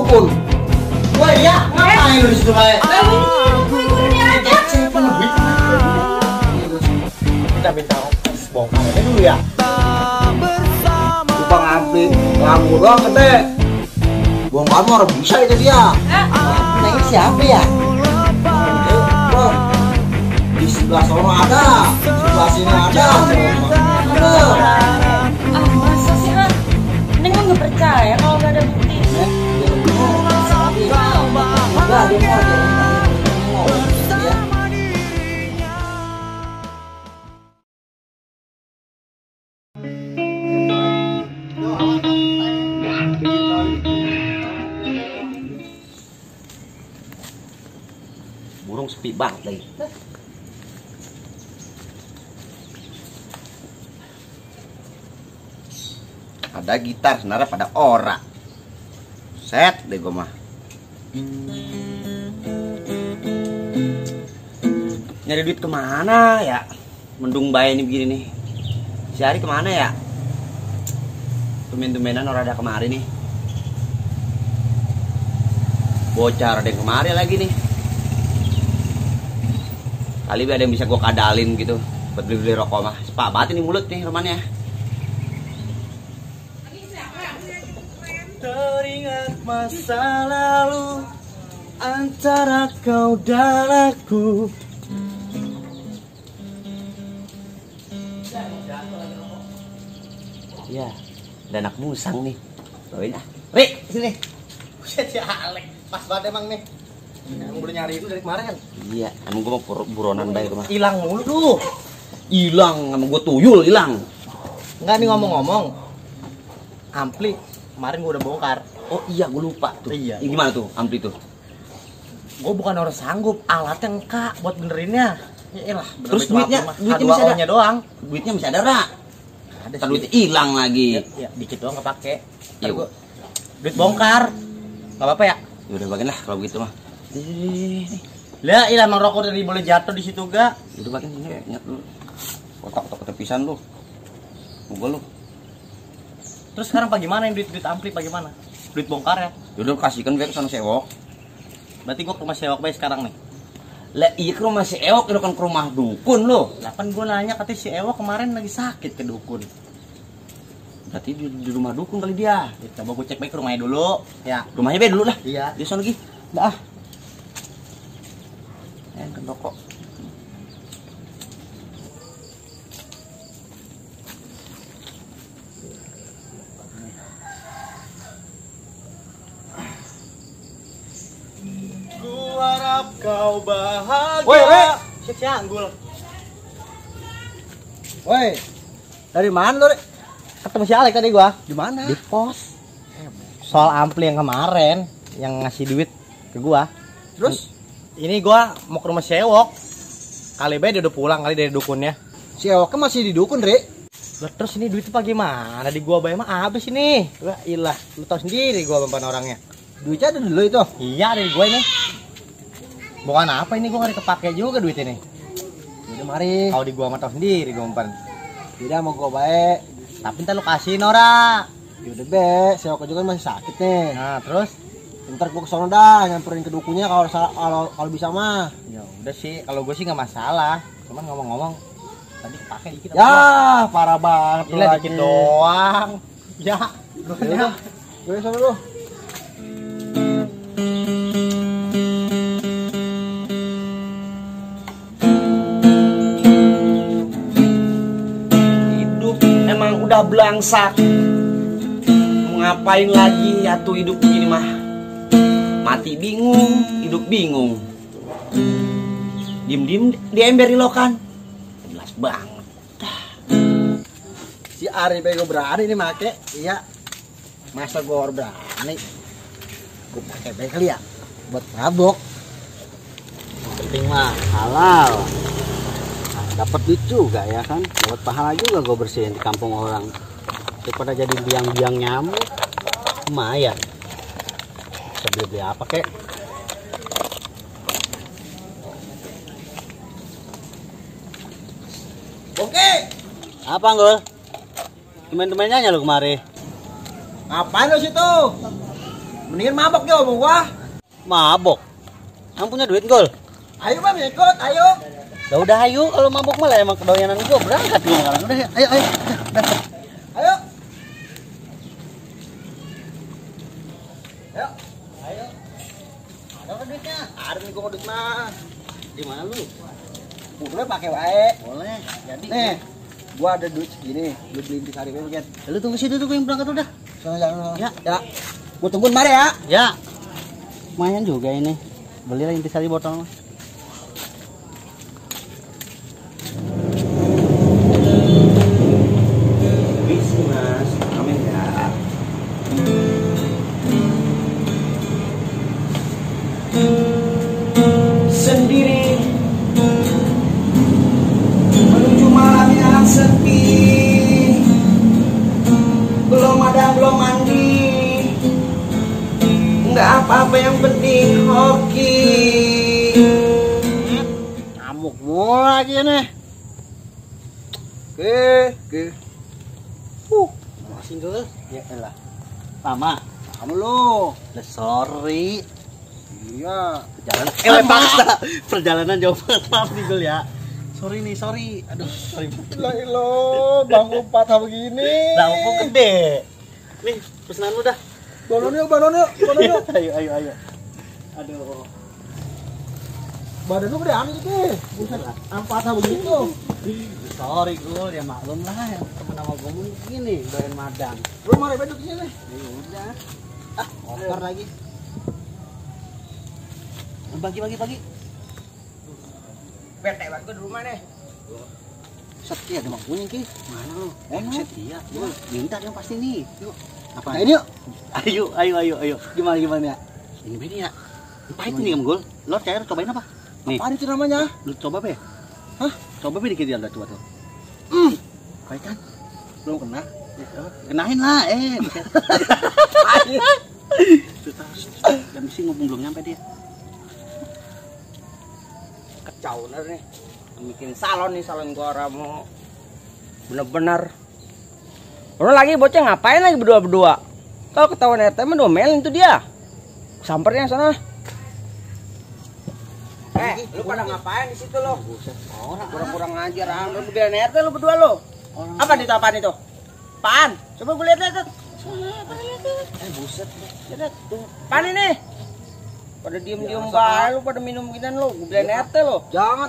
dukun. Woi ya, ngapain lu di situ bae? Kita minta bongkar aja dulu ya. Bang Ampi, kamu doang kete. Bongkar mah orang bisa itu dia. Nah ini siapa ya? Di sebelah sono ada, sebelah sini ada. Masa sih Han? Neng kan nggak percaya kalau nggak ada bukti. Enggak, dia mau dia. Burung sepi banget lagi. Ada gitar, sebenarnya pada ora. Set deh gue mah. Nyari duit kemana ya? Mendung bayi ini begini nih. Si Ari kemana ya? Tumen-tumenan orang ada kemari nih. Bocor ada yang kemari lagi nih. Kali ada yang bisa gue kadalin gitu buat beli-beli rokok mah. Sepak banget ini mulut nih romannya. Teringat masa lalu antara kau dan aku. Ya, ada anak musang nih. Bawain ah. Rik, sini. Buset ya Alek, pas banget emang nih. Yang udah nyari itu dari kemarin. Iya, emang gue mau buronan bayi rumah. Hilang mulu tuh. Hilang, emang gue tuyul hilang. Enggak nih ngomong-ngomong. Ampli kemarin gue udah bongkar. Oh iya, gue lupa tuh. Iya. Ini gimana tuh ampli tuh? Gue bukan orang sanggup, alatnya engkak buat benerinnya. Ya elah, Terus duitnya bisa ada doang. Duitnya masih ada, Ra. Ada Ntar duitnya hilang lagi. Ya, dikit doang kepake. Iya, Gua duit bongkar. Enggak apa-apa ya? Ya udah bagian lah kalau begitu mah. Lah, ilah emang rokok dari boleh jatuh di situ ga? Udah bagian ini nyat lu. Kotak-kotak ketepisan lu. Mogol lu. Terus sekarang bagaimana yang duit ampli bagaimana? Duit bongkar ya? Udah kasihkan gue ke sana sewok. Berarti gua ke rumah sewok bae sekarang nih. Lah iya ke rumah si Ewok, itu kan ke rumah dukun lo. Lah kan gua nanya katanya si Ewok kemarin lagi sakit ke dukun. Berarti di rumah dukun kali dia. Ya, coba gua cek baik ke rumahnya dulu. Ya. Rumahnya be dulu lah. Iya. Dia sana lagi. Dah. Kan rokok. Ku harap kau bahagia. Woi, si Anggul. Woi. Dari mana lo, Rek? Ketemu si Alek tadi gua. Di mana? Di pos. Soal ampli yang kemarin yang ngasih duit ke gua. Terus ini gua mau ke rumah si Ewok. Kali dia udah pulang kali dari dukunnya. si Ewok masih di dukun, Rek. Lah, terus ini duit apa gimana? Di gua bayar mah habis ini. Wah, ilah, lu tau sendiri gua bempan orangnya. Duitnya ada dulu itu. Iya, dari gua ini. Bukan apa ini, gua nggak kepake juga duit ini. Udah mari. Kalau di gua mah tau sendiri gua bempan. Tidak mau gua baik. Tapi ntar lu kasih Nora. Ya udah be, si Ewok juga masih sakit nih. Nah, terus Ntar gua kesana dah nyamperin ke dukunnya kalau bisa mah. ya udah sih, kalau gue sih nggak masalah. Cuman ngomong-ngomong tadi kepake dikit. Ya, parah banget gila dikit doang. Ya, Ya, gue sana lu. Hidup emang udah belangsak. Mau ngapain lagi atuh hidup begini mah? Mati bingung, hidup bingung. Diem-diem di ember lokan. Jelas banget. Si Ari bego berani nih make. Iya. Masa gua berani. Gua pakai baik kali ya buat mabok. Yang penting mah halal. Nah, dapat duit juga ya kan. Dapat pahala juga gua bersihin di kampung orang. Daripada jadi biang-biang nyamuk. Lumayan. Bisa beli apa kek? Oke. apa Nggul? Temen-temennya lu kemari. Ngapain lu situ? Mendingan mabok ya sama gua. Mabok? Yang punya duit, Gol? Ayo bang, ikut, ayo. Udah ayo, kalau mabok malah emang kedoyanan gua berangkat gua sekarang. Udah, ayo. Ayo. Ada kan duitnya? Ada nih gua duit mah. Di mana lu? Boleh pakai wae. Boleh. Jadi. Nih, gua ada duit segini. Lu beli intisari wae kan. Lu tunggu situ tuh, gua yang berangkat udah. Sono jangan. Ya. Ya. Gua tungguin mari ya. Ya. Lumayan juga ini. Belilah intisari botol mah. Bisa mas, amin ya. Sendiri menuju malam yang sepi, belum ada belum mandi, nggak apa-apa yang penting hoki. Ngamuk mulu lagi nih. Oke. Masih Gol. Ya elah. Lama. Kamu lu. Sorry. Iya. Perjalanan paksa. Perjalanan jauh banget, maaf nih Gol ya. Sorry. Aduh, sorry. Lo, bangku patah begini. Lah, kok gede. Nih, pesanan lu dah. Balon yuk. Ayo. Aduh. Badan lu gede amat sih. Buset, patah begitu. Sorry Gol, ya maklum lah, yang temen sama gue mungkin nih, doyan madang. Lu mari beduk sini. Ya udah. Kotor lagi. Bagi. Bete banget gua di rumah nih. Set, ya ada bangkunya Ki. Mana lu? Set, iya. Yuk, minta yang pasti nih. Yuk. Apa? Nah, ini yuk. Ayo. Gimana ya? Ini beda ya. Pahit nih kamu Gol. Lo cair cobain apa? Nih. Apaan itu namanya? Lu coba be. Hah? Coba be dikit ya, coba tuh. Pahit kan? Belum kena. Kenain lah, Jam sih ngomong belum nyampe dia. Kacau bener nih. Bikin salon gua mau bener-bener. Lu lagi bocah ngapain lagi berdua? Kalau ketahuan RT mah domelin tuh dia. Sampernya sana. Lu pada ngapain di situ lo? Orang Kurang-kurang ngajar, lu bilang RT lu berdua lo. Apa itu apaan itu? Apaan? Coba gue lihat. buset. Lihat tuh. Apaan ini? Pada diem-diem bae lu pada minum ginian lu. Gue bilang RT lo. Jangan,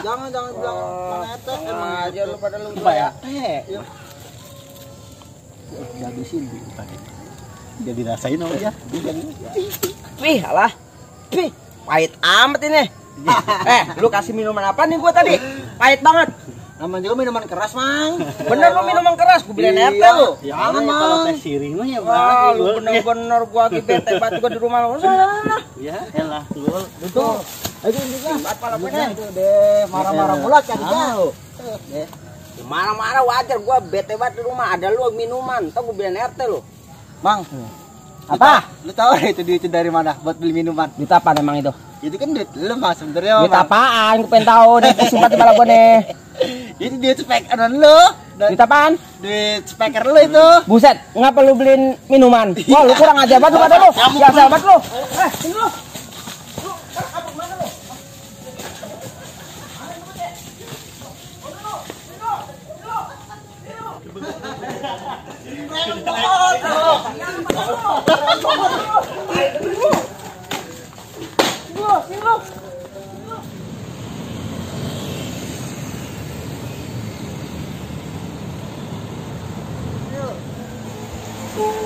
Jangan bilang mana RT. Emang aja lu pada lu. Apa ya? Dihabisin tadi. Dia dirasain sama dia. Wih, alah. Wih, pahit amat ini. Lu kasih minuman apa nih gua tadi? Pahit banget. Namanya juga minuman keras, Mang. Bener lu minuman keras, gua bilang RT lu. Jangan kalau teh sirih mah ya lu bener-bener gua lagi bete banget gua di rumah lu. Ya, elah, gol. Betul. Ayo ini apa lakunya? Itu deh, marah-marah mula jadinya. Marah-marah wajar gua bete banget di rumah. Ada lu minuman, tau gua bilang RT lu. Mang. Apa? Lu tahu itu duit dari mana buat beli minuman? Duit apa emang itu? Itu kan duit lu Mas sebenarnya. Duit apaan? Gua pengen tahu nih, simpan di kepala gua nih. Ini duit speaker lu. Duit apaan? Duit speaker lu itu. Buset, ngapa lu beliin minuman? Wah, lu kurang ajar banget pada lu. Ya sahabat lu. Sini lu.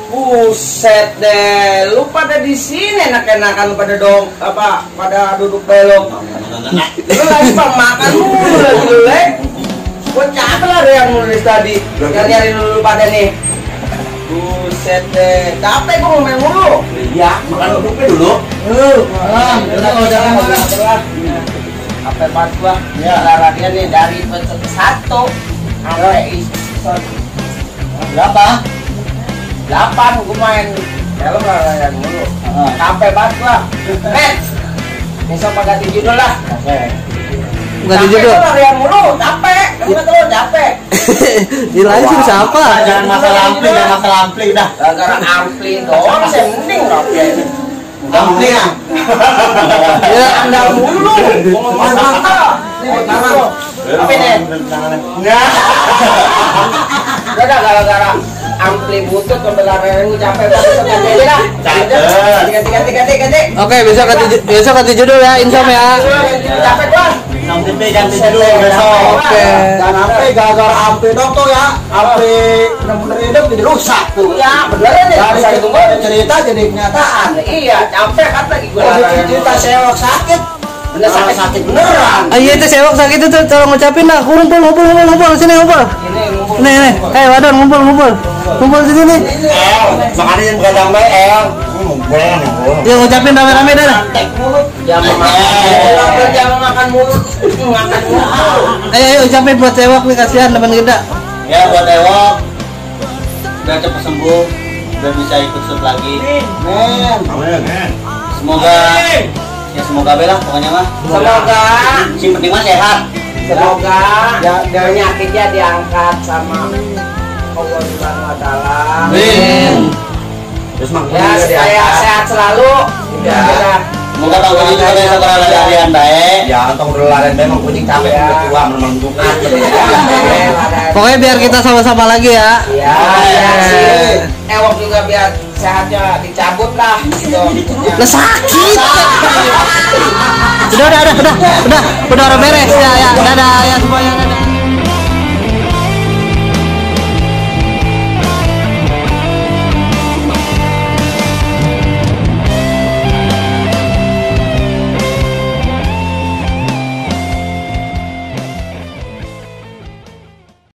Buset deh, lu pada di sini enak-enakan pada pada duduk belok. Lu lagi makan mulu lagi lu Gua capek lah yang nulis tadi. Nyari dulu pada nih. Buset deh, capek gua ngomel mulu. Iya, makan duduknya dulu. Jangan marah. Apa pas gua? Ya, dia nih dari episode 1 sampai berapa? 8 gua main film lah mulu. Capek banget gua. Besok ganti judul lah. Ganti judul. Capek larian mulu, capek. Gimana tuh capek? Jelasin siapa? Jangan masalah ampli udah. Gara-gara ampli doang saya mending oke. Ampli ya. Ya, Anda mulu ngomong mata. Nih tangan. Apa ini? Enggak. Udah gara-gara ampli butut kebenaran lu capek banget aja dah. Tiga. Oke, besok ganti judul ya, Insom ya. Capek gua. Nanti ganti judul besok. Oke. Dan ampli gara-gara ampli dong tuh ya. Ampli bener-bener hidup jadi rusak tuh. Ya, beneran deh. Dari Bisa ditunggu. cerita jadi kenyataan. Iya, capek kan lagi gua. Cerita sewok sakit. Bener sakit beneran. Ah iya itu sewok sakit itu tolong ngucapin dah. Ngumpul sini ngumpul. Ini ngumpul. Nih. Wadon ngumpul. Ngumpul sini nih. Makanya yang begadang bae Ya ngucapin rame-rame dah. Jangan makan mulut. Makan mulut. Ayo ucapin buat sewok nih, kasihan teman kita. Ya buat Ewok udah cepat sembuh, udah bisa ikut shoot lagi. Men. Semoga bela pokoknya mah. Semoga Yang penting mah sehat. Semoga penyakitnya diangkat sama Allah Subhanahu wa taala. Amin. Terus Ya, supaya sehat selalu. Ya. Udah. Semoga tahun ini juga bisa berlarian baik. Ya, untung berlarian bae emang kucing capek Ya. udah tua menentukan. Pokoknya biar kita sama-sama lagi ya. Ya, ya sih. Ewok juga biar sehatnya dicabut lah gitu. Lah sakit. Udah beres ya. Dadah ya semuanya. Dadah.